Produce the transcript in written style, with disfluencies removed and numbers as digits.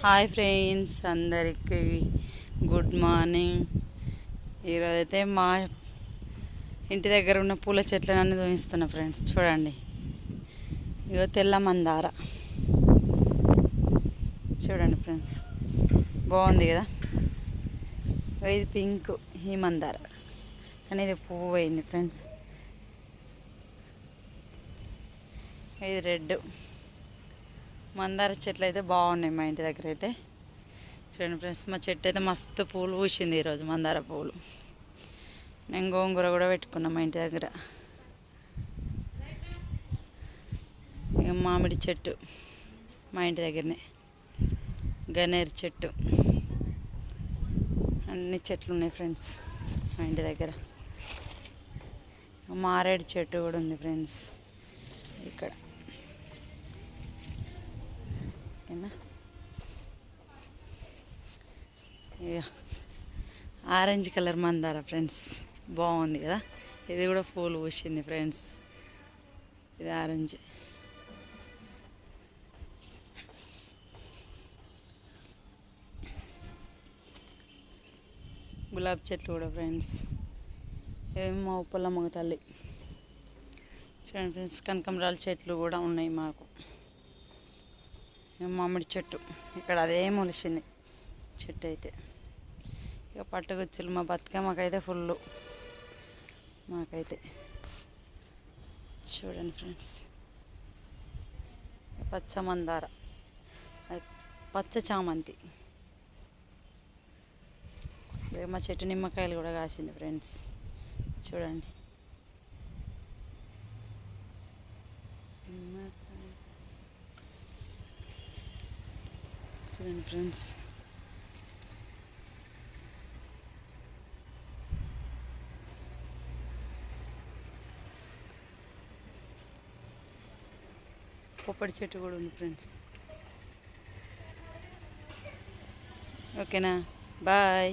Hi friends, అందరికీ good morning. ఈరోజైతే మా ఇంటి దగ్గర ఉన్న పూల చెట్లన్నీ చూపిస్తున్నా ఫ్రెండ్స్. చూడండి, ఇగో తెల్ల మందార చూడండి ఫ్రెండ్స్, బాగుంది కదా. ఇది పింక్, ఈ మందార కానీ ఇది పువ్వు అయింది ఫ్రెండ్స్. ఇది రెడ్. మందార చెట్లు అయితే బాగున్నాయి మా ఇంటి దగ్గర అయితే. చూడండి ఫ్రెండ్స్, మా చెట్టు అయితే మస్తు పూలు పూసింది ఈరోజు, మందార పూలు. నేను గోంగూర కూడా పెట్టుకున్నా మా ఇంటి దగ్గర. ఇక మామిడి చెట్టు మా ఇంటి దగ్గరనే, గన్నేరు చెట్టు, అన్ని చెట్లు ఉన్నాయి ఫ్రెండ్స్ మా ఇంటి దగ్గర. మారేడు చెట్టు కూడా ఉంది ఫ్రెండ్స్ ఇక్కడ. ఇక ఆరెంజ్ కలర్ మందార ఫ్రెండ్స్, బాగుంది కదా. ఇది కూడా పూలు పూసింది ఫ్రెండ్స్. ఇది ఆరెంజ్. గులాబీ చెట్లు కూడా ఫ్రెండ్స్. ఏమో మా ఉప్పలమ్మ తల్లి. చూడండి ఫ్రెండ్స్, కనకంబరాల చెట్లు కూడా ఉన్నాయి మాకు. మామిడి చెట్టు ఇక్కడ అదే మొలిచింది చెట్టు అయితే. ఇక పట్టుగుచ్చులు మా బతుకమ్మకైతే ఫుల్ మాకైతే. చూడండి ఫ్రెండ్స్, పచ్చ మందార, పచ్చ చామంతి. మా చెట్టు నిమ్మకాయలు కూడా కాసింది ఫ్రెండ్స్. చూడండి, చూడండి ఫ్రెండ్స్. పొప్పడి చెట్టు కూడా ఉంది ఫ్రెండ్స్. ఓకేనా, బాయ్.